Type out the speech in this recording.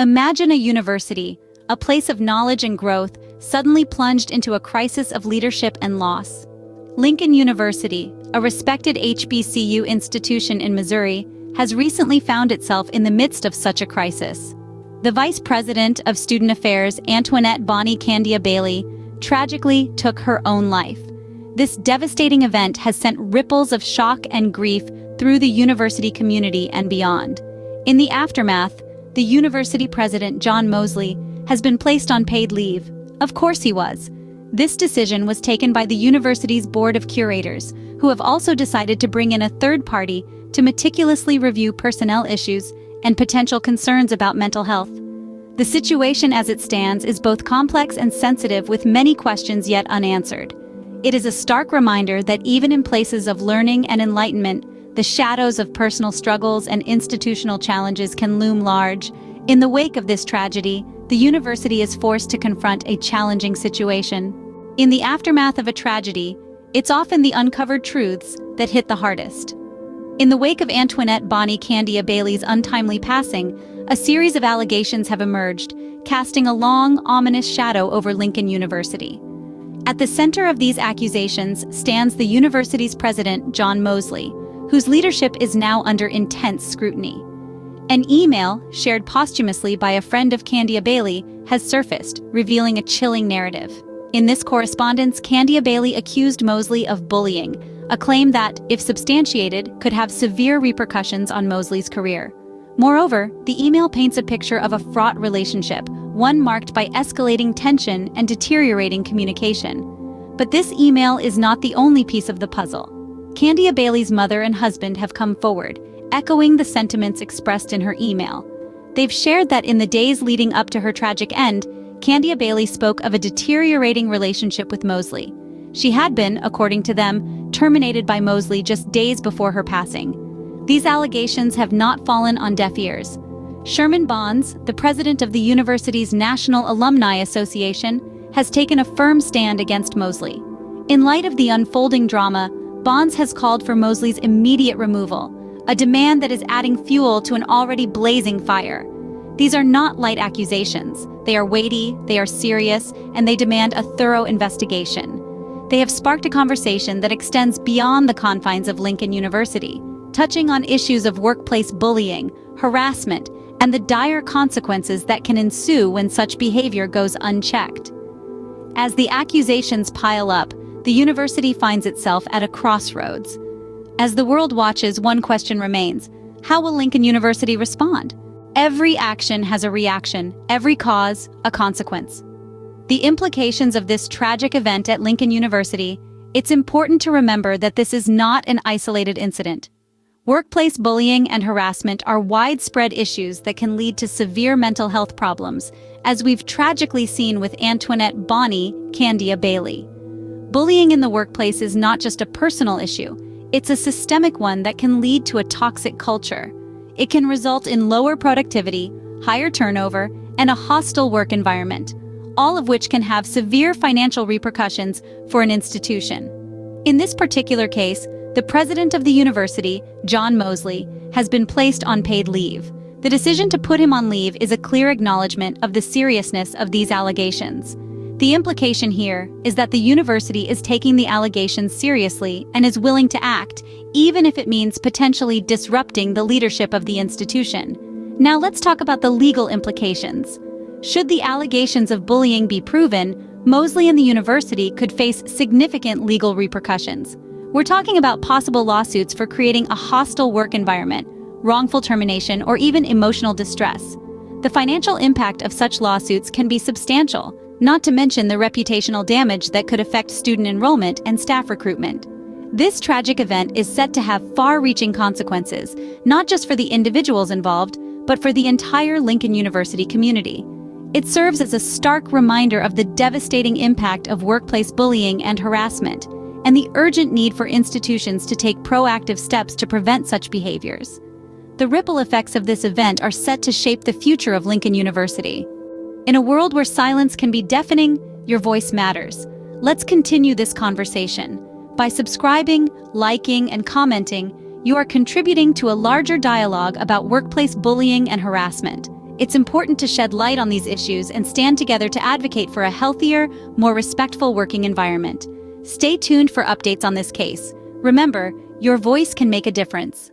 Imagine a university, a place of knowledge and growth, suddenly plunged into a crisis of leadership and loss. Lincoln University, a respected HBCU institution in Missouri, has recently found itself in the midst of such a crisis. The Vice President of Student Affairs, Antoinette Candia-Bailey, tragically took her own life. This devastating event has sent ripples of shock and grief through the university community and beyond. In the aftermath, the university president, John Mosley, has been placed on paid leave. Of course he was. This decision was taken by the university's board of curators, who have also decided to bring in a third party to meticulously review personnel issues and potential concerns about mental health. The situation as it stands is both complex and sensitive, with many questions yet unanswered. It is a stark reminder that even in places of learning and enlightenment, the shadows of personal struggles and institutional challenges can loom large. In the wake of this tragedy, the university is forced to confront a challenging situation. In the aftermath of a tragedy, it's often the uncovered truths that hit the hardest. In the wake of Antoinette Candia-Bailey's untimely passing, a series of allegations have emerged, casting a long, ominous shadow over Lincoln University. At the center of these accusations stands the university's president, John Mosley, whose leadership is now under intense scrutiny. An email, shared posthumously by a friend of Candia-Bailey, has surfaced, revealing a chilling narrative. In this correspondence, Candia-Bailey accused Mosley of bullying, a claim that, if substantiated, could have severe repercussions on Mosley's career. Moreover, the email paints a picture of a fraught relationship, one marked by escalating tension and deteriorating communication. But this email is not the only piece of the puzzle. Candia-Bailey's mother and husband have come forward, echoing the sentiments expressed in her email. They've shared that in the days leading up to her tragic end, Candia-Bailey spoke of a deteriorating relationship with Mosley. She had been, according to them, terminated by Mosley just days before her passing. These allegations have not fallen on deaf ears. Sherman Bonds, the president of the university's National Alumni Association, has taken a firm stand against Mosley. In light of the unfolding drama, Bonds has called for Mosley's immediate removal, a demand that is adding fuel to an already blazing fire. These are not light accusations. They are weighty, they are serious, and they demand a thorough investigation. They have sparked a conversation that extends beyond the confines of Lincoln University, touching on issues of workplace bullying, harassment, and the dire consequences that can ensue when such behavior goes unchecked. As the accusations pile up, the university finds itself at a crossroads. As the world watches, one question remains: how will Lincoln University respond? Every action has a reaction, every cause, a consequence. The implications of this tragic event at Lincoln University, it's important to remember that this is not an isolated incident. Workplace bullying and harassment are widespread issues that can lead to severe mental health problems, as we've tragically seen with Antoinette Candia-Bailey. Bullying in the workplace is not just a personal issue, it's a systemic one that can lead to a toxic culture. It can result in lower productivity, higher turnover, and a hostile work environment, all of which can have severe financial repercussions for an institution. In this particular case, the president of the university, John Mosley, has been placed on paid leave. The decision to put him on leave is a clear acknowledgement of the seriousness of these allegations. The implication here is that the university is taking the allegations seriously and is willing to act, even if it means potentially disrupting the leadership of the institution. Now let's talk about the legal implications. Should the allegations of bullying be proven, Mosley and the university could face significant legal repercussions. We're talking about possible lawsuits for creating a hostile work environment, wrongful termination, or even emotional distress. The financial impact of such lawsuits can be substantial, not to mention the reputational damage that could affect student enrollment and staff recruitment. This tragic event is set to have far-reaching consequences, not just for the individuals involved, but for the entire Lincoln University community. It serves as a stark reminder of the devastating impact of workplace bullying and harassment, and the urgent need for institutions to take proactive steps to prevent such behaviors. The ripple effects of this event are set to shape the future of Lincoln University. In a world where silence can be deafening, your voice matters. Let's continue this conversation. By subscribing, liking, and commenting, you are contributing to a larger dialogue about workplace bullying and harassment. It's important to shed light on these issues and stand together to advocate for a healthier, more respectful working environment. Stay tuned for updates on this case. Remember, your voice can make a difference.